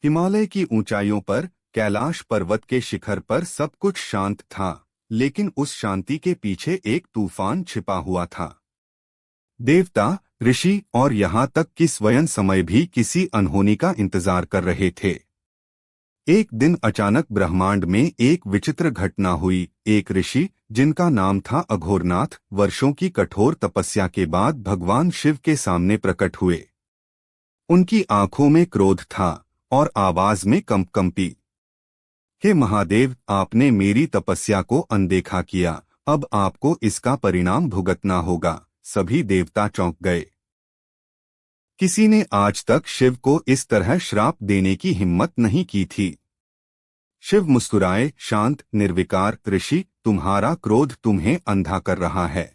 हिमालय की ऊंचाइयों पर कैलाश पर्वत के शिखर पर सब कुछ शांत था, लेकिन उस शांति के पीछे एक तूफान छिपा हुआ था। देवता, ऋषि और यहाँ तक कि स्वयं समय भी किसी अनहोनी का इंतजार कर रहे थे। एक दिन अचानक ब्रह्मांड में एक विचित्र घटना हुई। एक ऋषि, जिनका नाम था अघोरनाथ, वर्षों की कठोर तपस्या के बाद भगवान शिव के सामने प्रकट हुए। उनकी आंखों में क्रोध था और आवाज में कंपी। हे महादेव, आपने मेरी तपस्या को अनदेखा किया, अब आपको इसका परिणाम भुगतना होगा। सभी देवता चौंक गए। किसी ने आज तक शिव को इस तरह श्राप देने की हिम्मत नहीं की थी। शिव मुस्कुराए, शांत, निर्विकार, ऋषि, तुम्हारा क्रोध तुम्हें अंधा कर रहा है।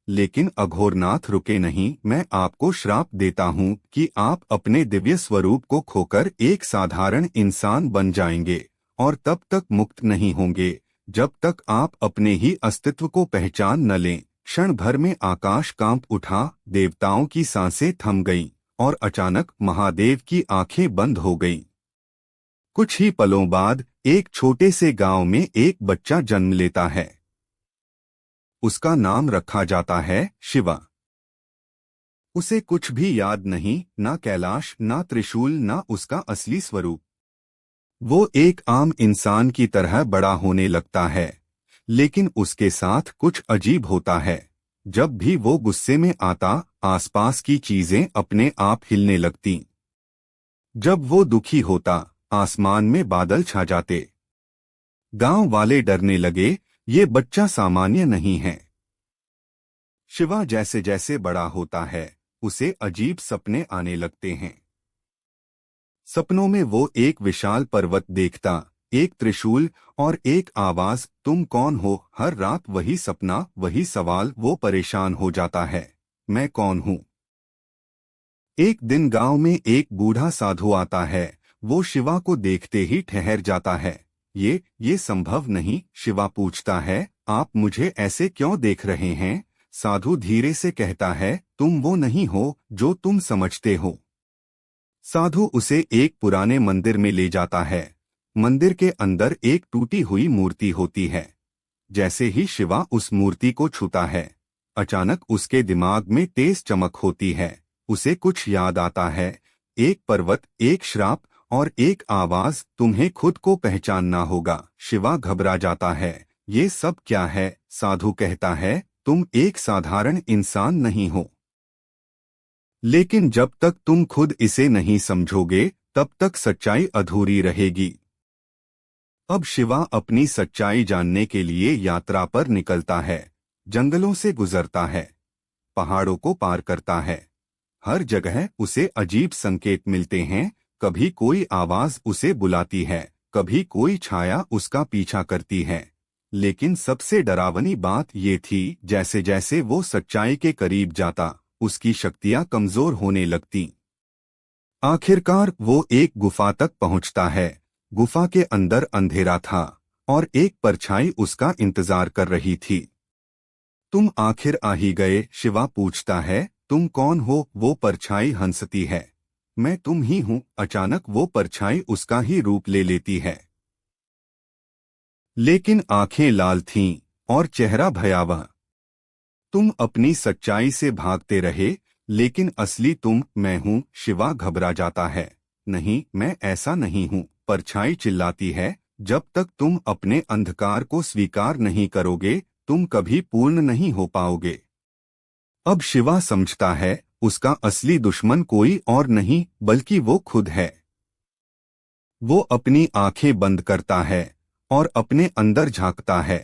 लेकिन अघोरनाथ रुके नहीं। मैं आपको श्राप देता हूँ कि आप अपने दिव्य स्वरूप को खोकर एक साधारण इंसान बन जाएंगे और तब तक मुक्त नहीं होंगे जब तक आप अपने ही अस्तित्व को पहचान न लें। क्षण भर में आकाश कांप उठा, देवताओं की सांसें थम गईं और अचानक महादेव की आंखें बंद हो गईं। कुछ ही पलों बाद एक छोटे से गांव में एक बच्चा जन्म लेता है। उसका नाम रखा जाता है शिवा। उसे कुछ भी याद नहीं, ना कैलाश, ना त्रिशूल, ना उसका असली स्वरूप। वो एक आम इंसान की तरह बड़ा होने लगता है, लेकिन उसके साथ कुछ अजीब होता है। जब भी वो गुस्से में आता, आसपास की चीजें अपने आप हिलने लगती। जब वो दुखी होता, आसमान में बादल छा जाते। गांव वाले डरने लगे, ये बच्चा सामान्य नहीं है। शिवा जैसे जैसे बड़ा होता है, उसे अजीब सपने आने लगते हैं। सपनों में वो एक विशाल पर्वत देखता, एक त्रिशूल और एक आवाज, तुम कौन हो? हर रात वही सपना, वही सवाल। वो परेशान हो जाता है, मैं कौन हूँ? एक दिन गांव में एक बूढ़ा साधु आता है। वो शिवा को देखते ही ठहर जाता है। ये संभव नहीं, शिवा पूछता है, आप मुझे ऐसे क्यों देख रहे हैं? साधु धीरे से कहता है, तुम वो नहीं हो जो तुम समझते हो। साधु उसे एक पुराने मंदिर में ले जाता है। मंदिर के अंदर एक टूटी हुई मूर्ति होती है। जैसे ही शिवा उस मूर्ति को छूता है, अचानक उसके दिमाग में तेज चमक होती है। उसे कुछ याद आता है, एक पर्वत, एक श्राप और एक आवाज, तुम्हें खुद को पहचानना होगा। शिवा घबरा जाता है, ये सब क्या है? साधु कहता है, तुम एक साधारण इंसान नहीं हो, लेकिन जब तक तुम खुद इसे नहीं समझोगे तब तक सच्चाई अधूरी रहेगी। अब शिवा अपनी सच्चाई जानने के लिए यात्रा पर निकलता है। जंगलों से गुजरता है, पहाड़ों को पार करता है। हर जगह उसे अजीब संकेत मिलते हैं। कभी कोई आवाज उसे बुलाती है, कभी कोई छाया उसका पीछा करती है। लेकिन सबसे डरावनी बात ये थी, जैसे जैसे वो सच्चाई के करीब जाता, उसकी शक्तियां कमजोर होने लगती। आखिरकार वो एक गुफा तक पहुंचता है। गुफा के अंदर अंधेरा था और एक परछाई उसका इंतजार कर रही थी। तुम आखिर आ ही गए, शिवा पूछता है, तुम कौन हो? वो परछाई हंसती है, मैं तुम ही हूँ। अचानक वो परछाई उसका ही रूप ले लेती है, लेकिन आंखें लाल थीं और चेहरा भयावह। तुम अपनी सच्चाई से भागते रहे, लेकिन असली तुम मैं हूँ। शिवा घबरा जाता है, नहीं, मैं ऐसा नहीं हूँ। परछाई चिल्लाती है, जब तक तुम अपने अंधकार को स्वीकार नहीं करोगे, तुम कभी पूर्ण नहीं हो पाओगे। अब शिवा समझता है, उसका असली दुश्मन कोई और नहीं बल्कि वो खुद है। वो अपनी आंखें बंद करता है और अपने अंदर झांकता है।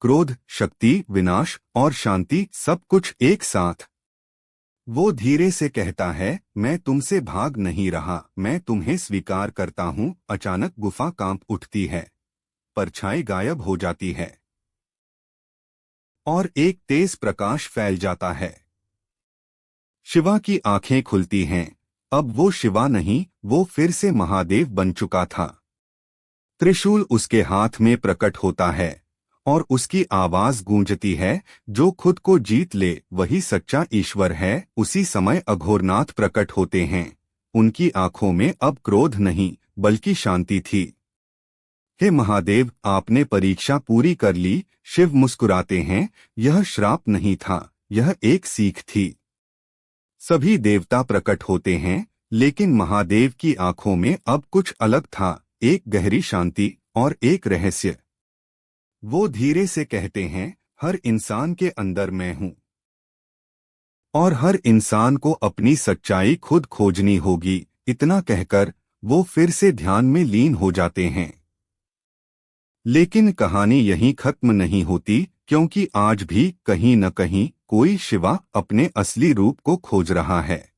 क्रोध, शक्ति, विनाश और शांति, सब कुछ एक साथ। वो धीरे से कहता है, मैं तुमसे भाग नहीं रहा, मैं तुम्हें स्वीकार करता हूँ। अचानक गुफा कांप उठती है, परछाई गायब हो जाती है और एक तेज प्रकाश फैल जाता है। शिवा की आंखें खुलती हैं। अब वो शिवा नहीं, वो फिर से महादेव बन चुका था। त्रिशूल उसके हाथ में प्रकट होता है और उसकी आवाज गूंजती है, जो खुद को जीत ले वही सच्चा ईश्वर है। उसी समय अघोरनाथ प्रकट होते हैं। उनकी आंखों में अब क्रोध नहीं, बल्कि शांति थी। हे महादेव, आपने परीक्षा पूरी कर ली। शिव मुस्कुराते हैं। यह श्राप नहीं था, यह एक सीख थी। सभी देवता प्रकट होते हैं, लेकिन महादेव की आंखों में अब कुछ अलग था, एक गहरी शांति और एक रहस्य। वो धीरे से कहते हैं, हर इंसान के अंदर मैं हूं और हर इंसान को अपनी सच्चाई खुद खोजनी होगी। इतना कहकर वो फिर से ध्यान में लीन हो जाते हैं। लेकिन कहानी यहीं खत्म नहीं होती, क्योंकि आज भी कहीं न कहीं कोई शिवा अपने असली रूप को खोज रहा है।